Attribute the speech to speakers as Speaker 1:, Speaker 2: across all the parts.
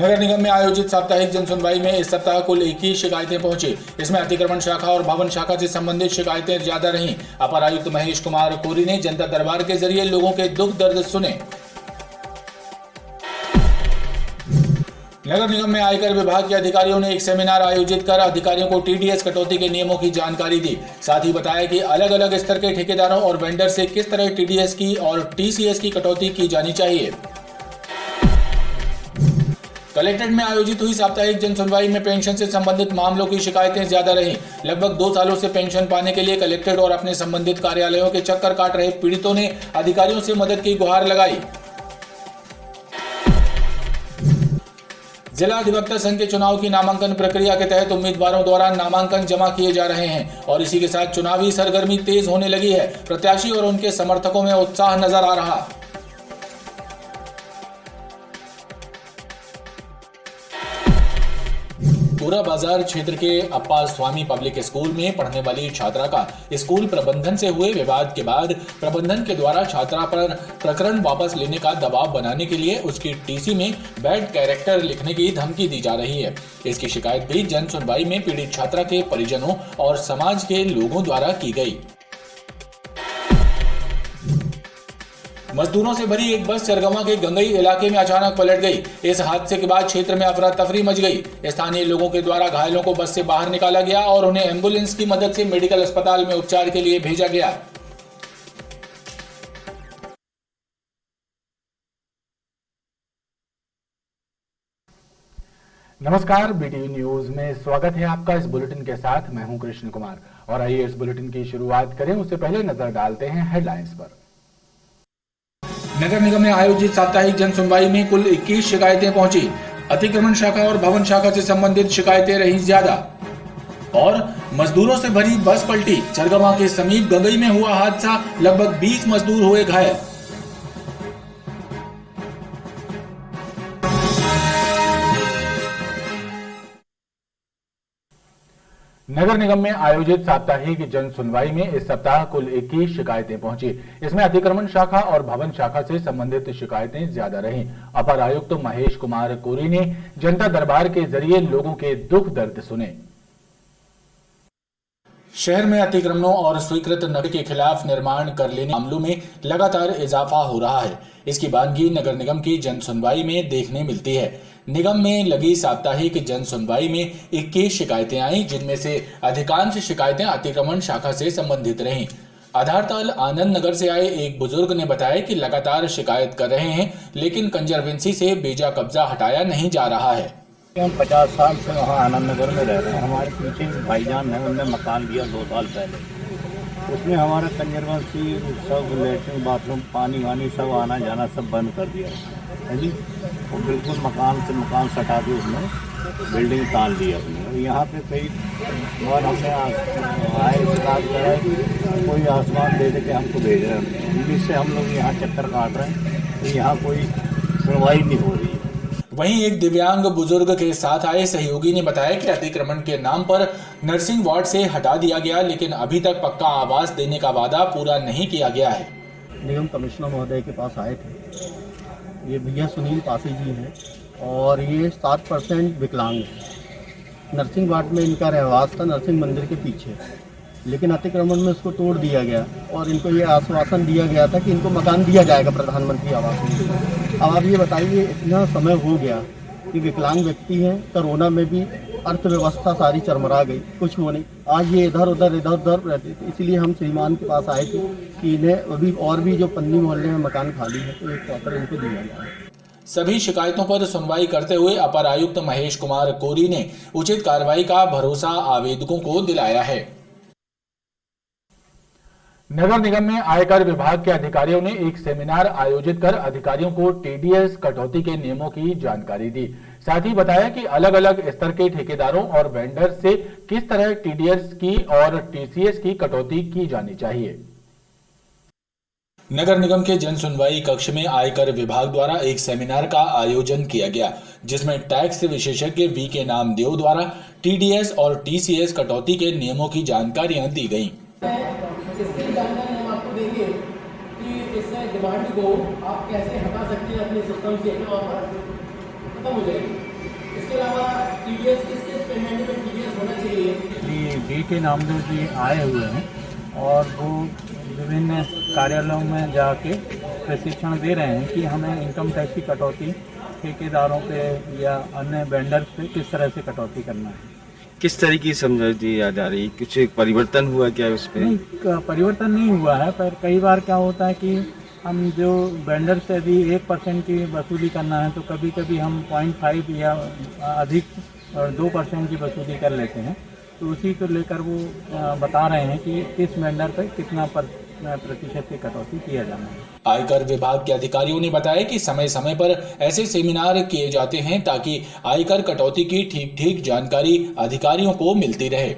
Speaker 1: नगर निगम में आयोजित साप्ताहिक जन सुनवाई में इस सप्ताह कुल 21 शिकायतें पहुंची। इसमें अतिक्रमण शाखा और भवन शाखा से संबंधित शिकायतें ज्यादा रहीं। अपर आयुक्त महेश कुमार कोरी ने जनता दरबार के जरिए लोगों के दुख दर्द सुने। नगर निगम में आयकर विभाग के अधिकारियों ने एक सेमिनार आयोजित कर अधिकारियों को टीडीएस कटौती के नियमों की जानकारी दी। साथ ही बताया कि अलग अलग स्तर के ठेकेदारों और वेंडर से किस तरह टीडीएस की और टीसीएस की कटौती की जानी चाहिए। कलेक्ट्रेट में आयोजित हुई साप्ताहिक जन सुनवाई में पेंशन से संबंधित मामलों की शिकायतें ज्यादा रहीं। लगभग 2 सालों से पेंशन पाने के लिए कलेक्ट्रेट और अपने संबंधित कार्यालयों के चक्कर काट रहे पीड़ितों ने अधिकारियों से मदद की गुहार लगाई। जिला अधिवक्ता संघ के चुनाव की नामांकन प्रक्रिया के तहत उम्मीदवारों द्वारा नामांकन जमा किए जा रहे हैं और इसी के साथ चुनावी सरगर्मी तेज होने लगी है। प्रत्याशी और उनके समर्थकों में उत्साह नजर आ रहा। पूरा बाजार क्षेत्र के अप्पा स्वामी पब्लिक स्कूल में पढ़ने वाली छात्रा का स्कूल प्रबंधन से हुए विवाद के बाद प्रबंधन के द्वारा छात्रा पर प्रकरण वापस लेने का दबाव बनाने के लिए उसकी टीसी में बैड कैरेक्टर लिखने की धमकी दी जा रही है। इसकी शिकायत भी जन सुनवाई में पीड़ित छात्रा के परिजनों और समाज के लोगों द्वारा की गई। मजदूरों से भरी एक बस चरगवा के गंगई इलाके में अचानक पलट गई। इस हादसे के बाद क्षेत्र में अफरा तफरी मच गई। स्थानीय लोगों के द्वारा घायलों को बस से बाहर निकाला गया और उन्हें एम्बुलेंस की मदद से मेडिकल अस्पताल में उपचार के लिए भेजा गया।
Speaker 2: नमस्कार, बीटीवी न्यूज में स्वागत है आपका। इस बुलेटिन के साथ मैं हूं कृष्ण कुमार और आइए इस बुलेटिन की शुरुआत करें। उससे पहले नजर डालते हैं हेडलाइंस पर।
Speaker 1: नगर निगम में आयोजित साप्ताहिक जन सुनवाई में कुल 21 शिकायतें पहुंची। अतिक्रमण शाखा और भवन शाखा से संबंधित शिकायतें रहीं ज्यादा। और मजदूरों से भरी बस पलटी। चरगवा के समीप गंगई में हुआ हादसा, लगभग 20 मजदूर हुए घायल।
Speaker 2: नगर निगम में आयोजित साप्ताहिक जन सुनवाई में इस सप्ताह कुल 21 शिकायतें पहुंची। इसमें अतिक्रमण शाखा और भवन शाखा से संबंधित शिकायतें ज्यादा रहीं। अपर आयुक्त महेश कुमार कोरी ने जनता दरबार के जरिए लोगों के दुख दर्द सुने।
Speaker 1: शहर में अतिक्रमणों और स्वीकृत नगर के खिलाफ निर्माण कर लेने मामलों में लगातार इजाफा हो रहा है। इसकी बानगी नगर निगम की जन सुनवाई में देखने मिलती है। निगम में लगी साप्ताहिक जन सुनवाई में 21 शिकायतें आई, जिनमें से अधिकांश शिकायतें अतिक्रमण शाखा से संबंधित रहीं। आधारताल आनंद नगर से आए एक बुजुर्ग ने बताया कि लगातार शिकायत कर रहे हैं, लेकिन कंजरवेंसी से बेजा कब्जा हटाया नहीं जा रहा है।
Speaker 3: हम 50 साल से वहाँ आनंद नगर में रह रहे हैं। हमारे पीछे भाईजान है, उनने मकान लिया 2 साल पहले। उसमें हमारा कंजरवेंसी सब लेटरिन बाथरूम पानी वानी सब आना जाना सब बंद कर दिया है जी। और बिल्कुल मकान से मकान सटा के उसने बिल्डिंग ताल दी अपनी। और यहाँ पे कई बार हमने आए शिकायत कराए, कोई आसमान दे के हमको भेज रहे हैं, जिससे हम लोग यहाँ चक्कर काट रहे हैं, तो यहाँ कोई सुनवाई नहीं हो रही है।
Speaker 1: वहीं एक दिव्यांग बुजुर्ग के साथ आए सहयोगी ने बताया कि अतिक्रमण के नाम पर नर्सिंग वार्ड से हटा दिया गया, लेकिन अभी तक पक्का आवास देने का वादा पूरा नहीं किया गया है।
Speaker 4: निगम कमिश्नर महोदय के पास आए थे। ये भैया सुनील पासी जी हैं और ये 7% विकलांग है। नर्सिंग वार्ड में इनका रहवास था, नर्सिंग मंदिर के पीछे, लेकिन अतिक्रमण में उसको तोड़ दिया गया और इनको ये आश्वासन दिया गया था कि इनको मकान दिया जाएगा प्रधानमंत्री आवास में। अब आप ये बताइए, इतना समय हो गया कि विकलांग व्यक्ति हैं, कोरोना में भी अर्थव्यवस्था सारी चरमरा गई, कुछ हो नहीं। आज ये इधर उधर रहते थे, इसलिए हम श्रीमान के पास आए थे कि इन्हें अभी और भी जो पन्नी मोहल्ले में मकान खाली है तो एक क्वार्टर इनको दिया जाए।
Speaker 1: सभी शिकायतों पर सुनवाई करते हुए अपर आयुक्त महेश कुमार कोरी ने उचित कार्रवाई का भरोसा आवेदकों को दिलाया है।
Speaker 2: नगर निगम में आयकर विभाग के अधिकारियों ने एक सेमिनार आयोजित कर अधिकारियों को टीडीएस कटौती के नियमों की जानकारी दी। साथ ही बताया कि अलग अलग स्तर के ठेकेदारों और वेंडर से किस तरह टीडीएस की और टीसीएस की कटौती की जानी चाहिए।
Speaker 1: नगर निगम के जन सुनवाई कक्ष में आयकर विभाग द्वारा एक सेमिनार का आयोजन किया गया, जिसमें टैक्स विशेषज्ञ वी.के. नामदेव द्वारा टीडीएस और टीसीएस कटौती के नियमों की जानकारियां दी गई।
Speaker 5: इसकी जानकारी हम आपको देंगे कि इस डिमांड को आप कैसे हटा सकते हैं अपने सिस्टम से और खत्म हो जाएगी। इसके अलावा टीडीएस किस पेमेंट में टीडीएस होना चाहिए?
Speaker 3: डी के नामदेव जी आए हुए हैं और वो विभिन्न कार्यालयों में जाके प्रशिक्षण दे रहे हैं कि हमें इनकम टैक्स की कटौती ठेकेदारों पे या अन्य वेंडर पे किस तरह से कटौती करना है।
Speaker 6: किस तरह की समझाई दी जा रही, कुछ परिवर्तन हुआ क्या उसमें?
Speaker 3: नहीं, परिवर्तन नहीं हुआ है, पर कई बार क्या होता है कि हम जो वेंडर से यदि 1% की वसूली करना है तो कभी कभी हम 0.5 या अधिक और 2% की वसूली कर लेते हैं। तो उसी को लेकर वो बता रहे हैं कि किस वेंडर पर कितना प्रतिशत की कटौती किया जाना है।
Speaker 1: आयकर विभाग के अधिकारियों ने बताया कि समय समय पर ऐसे सेमिनार किए जाते हैं ताकि आयकर कटौती की ठीक जानकारी अधिकारियों को मिलती रहे।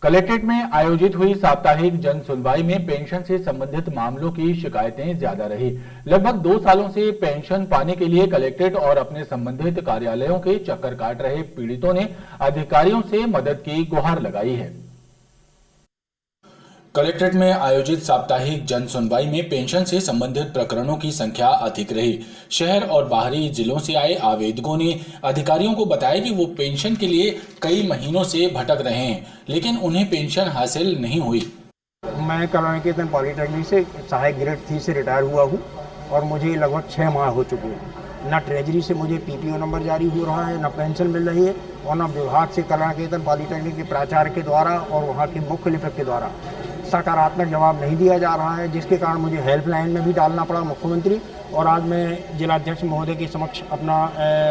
Speaker 2: कलेक्ट्रेट में आयोजित हुई साप्ताहिक जन सुनवाई में पेंशन से संबंधित मामलों की शिकायतें ज्यादा रही। लगभग 2 सालों से पेंशन पाने के लिए कलेक्ट्रेट और अपने संबंधित कार्यालयों के चक्कर काट रहे पीड़ितों ने अधिकारियों से मदद की गुहार लगाई है।
Speaker 1: कलेक्ट्रेट में आयोजित साप्ताहिक जन सुनवाई में पेंशन से संबंधित प्रकरणों की संख्या अधिक रही। शहर और बाहरी जिलों से आए आवेदकों ने अधिकारियों को बताया कि वो पेंशन के लिए कई महीनों से भटक रहे हैं, लेकिन उन्हें पेंशन हासिल नहीं हुई।
Speaker 7: मैं कल्याणकेतन पॉलिटेक्निक से सहायक ग्रेड 3 से रिटायर हुआ हूँ और मुझे लगभग 6 माह हो चुके हैं। ना ट्रेजरी से मुझे पीपीओ नंबर जारी हो रहा है, ना पेंशन मिल रही है, और ना विभाग से कल्याणकेतन पॉलिटेक्निक के प्राचार्य के द्वारा और वहाँ के मुख्य लिपिक के द्वारा सकारात्मक जवाब नहीं दिया जा रहा है, जिसके कारण मुझे हेल्पलाइन में भी डालना पड़ा मुख्यमंत्री। और आज मैं जिलाध्यक्ष महोदय के समक्ष अपना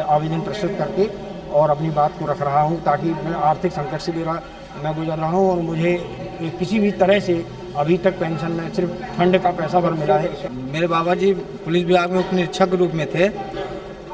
Speaker 7: आवेदन प्रस्तुत करके और अपनी बात को रख रहा हूं, ताकि मैं आर्थिक संकट से भी मैं गुजर रहा हूं और मुझे किसी भी तरह से अभी तक पेंशन में सिर्फ फंड का पैसा भर मिला है।
Speaker 8: मेरे बाबा जी पुलिस विभाग में उप निरीक्षक के रूप में थे,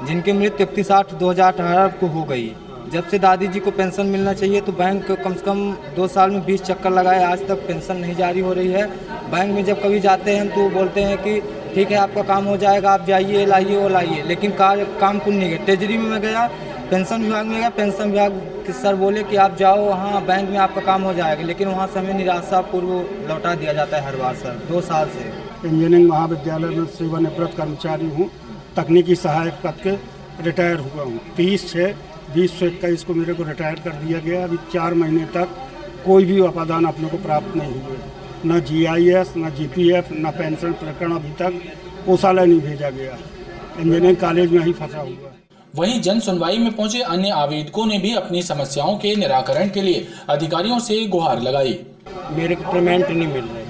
Speaker 8: जिनकी मृत्यु 31/8/2018 को हो गई। जब से दादी जी को पेंशन मिलना चाहिए तो बैंक कम से कम 2 साल में 20 चक्कर लगाए, आज तक पेंशन नहीं जारी हो रही है। बैंक में जब कभी जाते हैं तो बोलते हैं कि ठीक है आपका काम हो जाएगा, आप जाइए लाइए वो लाइए, लेकिन काम कुल नहीं गया। ट्रेजरी में मैं गया, पेंशन विभाग में गया, पेंशन विभाग के सर बोले कि आप जाओ वहाँ बैंक में आपका काम हो जाएगा, लेकिन वहाँ से हमें निराशापूर्व लौटा दिया जाता है हर बार सर। 2 साल से
Speaker 7: इंजीनियरिंग महाविद्यालय में सेवानिवृत्त कर्मचारी हूँ, तकनीकी सहायक पद के रिटायर हुआ हूँ। 30/6/2021 को मेरे को रिटायर कर दिया गया। अभी 4 महीने तक कोई भी अपादान अपने को प्राप्त नहीं हुए, न GIS, न GPF, न पेंशन प्रकरण अभी तक कोषालय नहीं भेजा गया। इंजीनियरिंग कॉलेज में ही फंसा हुआ।
Speaker 1: वहीं जन सुनवाई में पहुंचे अन्य आवेदकों ने भी अपनी समस्याओं के निराकरण के लिए अधिकारियों से गुहार लगाई।
Speaker 7: मेरे को पेमेंट नहीं मिल रही।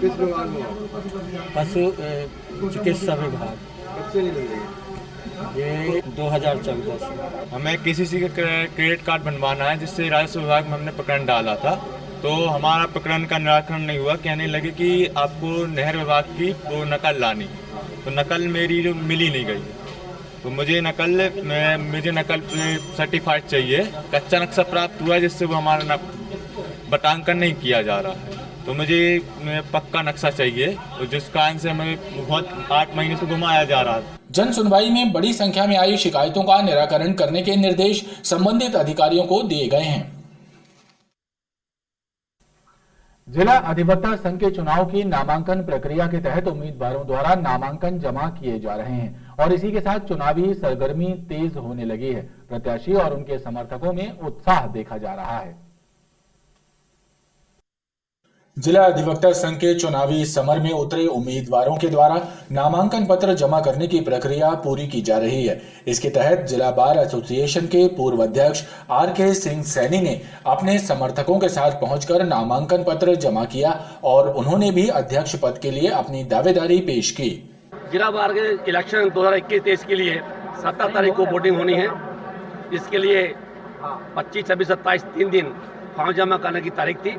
Speaker 6: किस विभाग में?
Speaker 7: पशु चिकित्सा विभाग।
Speaker 6: कब से नहीं मिल रही?
Speaker 7: ये 2014 से।
Speaker 9: हमें KCC का क्रेडिट कार्ड बनवाना है, जिससे राजस्व विभाग में हमने प्रकरण डाला था, तो हमारा प्रकरण का निराकरण नहीं हुआ। कहने लगे कि आपको नहर विभाग की वो नकल लानी, तो नकल मेरी जो मिली नहीं गई, तो मुझे नकल सर्टिफाइड चाहिए। कच्चा नक्शा प्राप्त हुआ जिससे वो हमारा बटांकन नहीं किया जा रहा है, तो मुझे पक्का नक्शा चाहिए, तो जिस कारण से हमें बहुत 8 महीने से घुमाया जा रहा था।
Speaker 1: जन सुनवाई में बड़ी संख्या में आई शिकायतों का निराकरण करने के निर्देश संबंधित अधिकारियों को दिए गए हैं।
Speaker 2: जिला अधिवक्ता संघ के चुनाव की नामांकन प्रक्रिया के तहत उम्मीदवारों द्वारा नामांकन जमा किए जा रहे हैं और इसी के साथ चुनावी सरगर्मी तेज होने लगी है। प्रत्याशी और उनके समर्थकों में उत्साह देखा जा रहा है।
Speaker 1: जिला अधिवक्ता संघ के चुनावी समर में उतरे उम्मीदवारों के द्वारा नामांकन पत्र जमा करने की प्रक्रिया पूरी की जा रही है। इसके तहत जिला बार एसोसिएशन के पूर्व अध्यक्ष RK सिंह सैनी ने अपने समर्थकों के साथ पहुंचकर नामांकन पत्र जमा किया और उन्होंने भी अध्यक्ष पद के लिए अपनी दावेदारी पेश की।
Speaker 10: जिला बार के इलेक्शन 2021-23 के लिए 17 तारीख को वोटिंग होनी है। इसके लिए 25, 26, 27 3 दिन फॉर्म जमा करने की तारीख थी।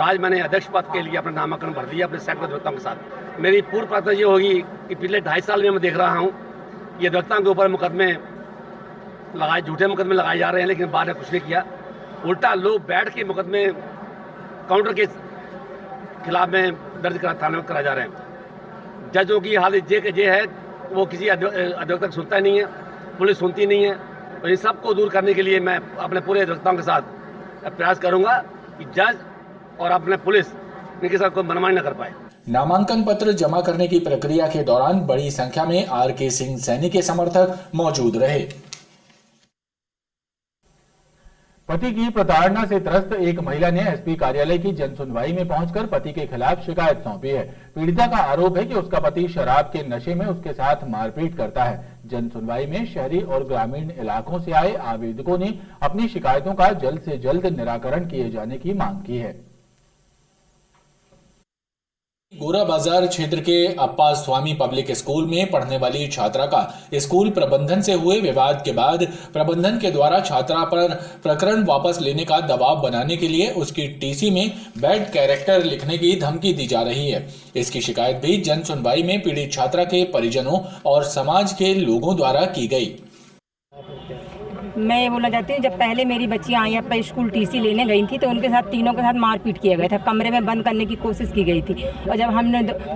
Speaker 10: आज मैंने अध्यक्ष पद के लिए अपना नामांकन भर दिया अपने सैकड़ों अधिवक्ताओं के साथ। मेरी पूर्व प्रार्थना ये होगी कि पिछले 2.5 साल में मैं देख रहा हूँ ये अधिवक्ताओं के ऊपर मुकदमे लगाए, झूठे मुकदमे लगाए जा रहे हैं, लेकिन बार ने कुछ नहीं किया। उल्टा लोग बैठ के मुकदमे काउंटर के खिलाफ में दर्ज थाने में करा जा रहे हैं। जजों की हालत जे है, वो किसी अधिवक्ता को सुनता नहीं है, पुलिस सुनती नहीं है। तो इन सबको दूर करने के लिए मैं अपने पूरे अधिवक्ताओं के साथ प्रयास करूँगा कि जज और अपने पुलिस इनके साथ कोई मनमानी न कर पाए।
Speaker 1: नामांकन पत्र जमा करने की प्रक्रिया के दौरान बड़ी संख्या में आर.के. सिंह सैनी के समर्थक मौजूद रहे।
Speaker 2: पति की प्रताड़ना से त्रस्त एक महिला ने एसपी कार्यालय की जनसुनवाई में पहुंचकर पति के खिलाफ शिकायत सौंपी है। पीड़िता का आरोप है कि उसका पति शराब के नशे में उसके साथ मारपीट करता है। जनसुनवाई में शहरी और ग्रामीण इलाकों से आए आवेदकों ने अपनी शिकायतों का जल्द से जल्द निराकरण किए जाने की मांग की है।
Speaker 1: गोरा बाजार क्षेत्र के अप्पा स्वामी पब्लिक स्कूल में पढ़ने वाली छात्रा का स्कूल प्रबंधन से हुए विवाद के बाद प्रबंधन के द्वारा छात्रा पर प्रकरण वापस लेने का दबाव बनाने के लिए उसकी टीसी में बैड कैरेक्टर लिखने की धमकी दी जा रही है। इसकी शिकायत भी जन सुनवाई में पीड़ित छात्रा के परिजनों और समाज के लोगों द्वारा की गई।
Speaker 11: मैं ये बोलना चाहती हूँ, जब पहले मेरी बच्चियाँ आई अपना स्कूल टीसी लेने गई थी तो उनके साथ तीनों के साथ मारपीट किया गया था, कमरे में बंद करने की कोशिश की गई थी। और जब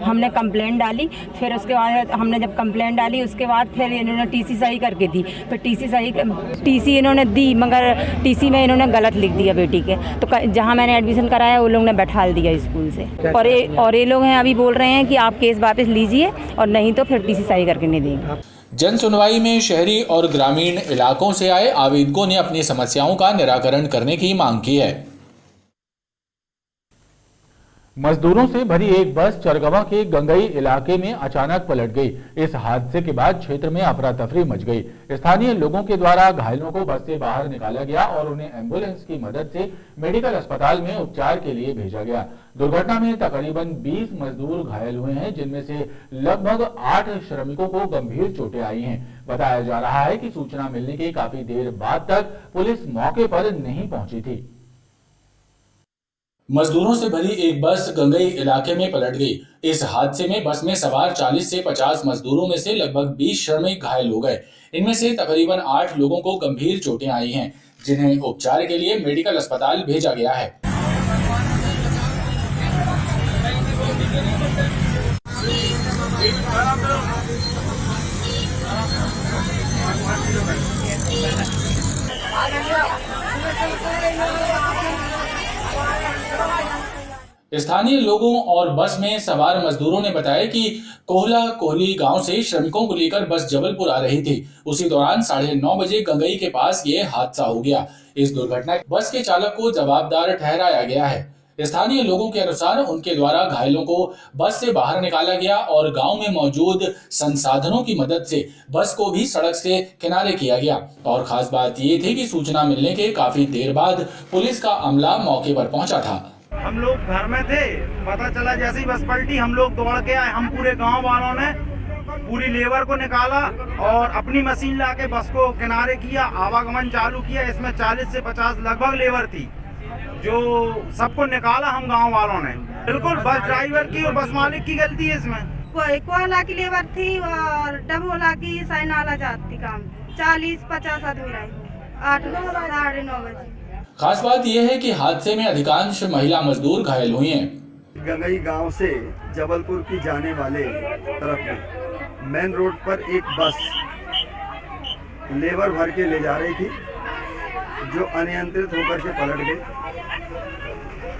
Speaker 11: हमने कंप्लेंट डाली, फिर उसके बाद हमने जब कंप्लेंट डाली उसके बाद फिर इन्होंने टीसी सही करके दी। फिर टीसी इन्होंने दी, मगर टीसी में इन्होंने गलत लिख दिया बेटी के। तो जहाँ मैंने एडमिशन कराया वो लोग ने बैठाल दिया स्कूल से। और ये लोग हैं अभी बोल रहे हैं कि आप केस वापस लीजिए और नहीं तो फिर टीसी सही करके नहीं देंगे।
Speaker 1: जन सुनवाई में शहरी और ग्रामीण इलाकों से आए आवेदकों ने अपनी समस्याओं का निराकरण करने की मांग की है।
Speaker 2: मजदूरों से भरी एक बस चरगवा के गंगई इलाके में अचानक पलट गई। इस हादसे के बाद क्षेत्र में अफरा तफरी मच गई। स्थानीय लोगों के द्वारा घायलों को बस से बाहर निकाला गया और उन्हें एम्बुलेंस की मदद से मेडिकल अस्पताल में उपचार के लिए भेजा गया। दुर्घटना में तकरीबन 20 मजदूर घायल हुए हैं, जिनमें से लगभग 8 श्रमिकों को गंभीर चोटें आई हैं। बताया जा रहा है कि सूचना मिलने के काफी देर बाद तक पुलिस मौके पर नहीं पहुंची थी।
Speaker 1: मजदूरों से भरी एक बस गंगई इलाके में पलट गई। इस हादसे में बस में सवार 40 से 50 मजदूरों में से लगभग 20 श्रमिक घायल हो गए। इनमें से तकरीबन 8 लोगों को गंभीर चोटें आई हैं, जिन्हें उपचार के लिए मेडिकल अस्पताल भेजा गया है। स्थानीय लोगों और बस में सवार मजदूरों ने बताया कि कोहला कोहली गांव से श्रमिकों को लेकर बस जबलपुर आ रही थी। उसी दौरान 9:30 बजे गंगई के पास ये हादसा हो गया। इस दुर्घटना में बस के चालक को जवाबदार ठहराया गया है। स्थानीय लोगों के अनुसार उनके द्वारा घायलों को बस से बाहर निकाला गया और गांव में मौजूद संसाधनों की मदद से बस को भी सड़क से किनारे किया गया। और खास बात ये थी कि सूचना मिलने के काफी देर बाद पुलिस का अमला मौके पर पहुंचा था।
Speaker 12: हम लोग घर में थे, पता चला जैसे ही बस पलटी हम लोग दौड़ के आए। हम पूरे गांव वालों ने पूरी लेबर को निकाला और अपनी मशीन लाके बस को किनारे किया, आवागमन चालू किया। इसमें 40 से 50 लगभग लेबर थी, जो सबको निकाला हम गांव वालों ने। बिल्कुल बस ड्राइवर की और बस मालिक की गलती है इसमें।
Speaker 13: कोयला की लेबर थी और डबोला की साइनाला जाती काम 40-50 आदमी रहे 8-9 बजे।
Speaker 1: खास बात यह है कि हादसे में अधिकांश महिला मजदूर घायल हुई हैं।
Speaker 14: गंगई गांव से जबलपुर की जाने वाले तरफ में मेन रोड पर एक बस लेबर भर के ले जा रही थी, जो अनियंत्रित होकर के पलट गई,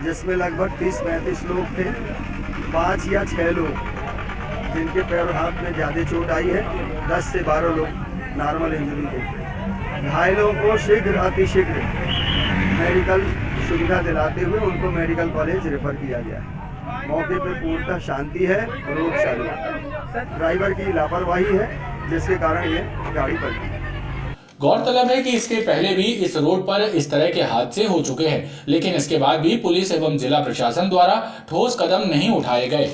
Speaker 14: जिसमें लगभग 30-35 लोग थे। 5 या 6 लोग जिनके पैर और हाथ में ज़्यादा चोट आई है। 10 से 12 लोग नॉर्मल इंजरी थे। घायलों को शीघ्र अतिशीघ्र मेडिकल सुविधा दिलाते हुए उनको मेडिकल कॉलेज रेफर किया गया है। मौके पर पूर्णतः शांति है, रोड चालू है। ड्राइवर की लापरवाही है, जिसके कारण ये गाड़ी पलटी।
Speaker 1: गौरतलब है कि इसके पहले भी इस रोड पर इस तरह के हादसे हो चुके हैं, लेकिन इसके बाद भी पुलिस एवं जिला प्रशासन द्वारा ठोस कदम नहीं उठाए गए।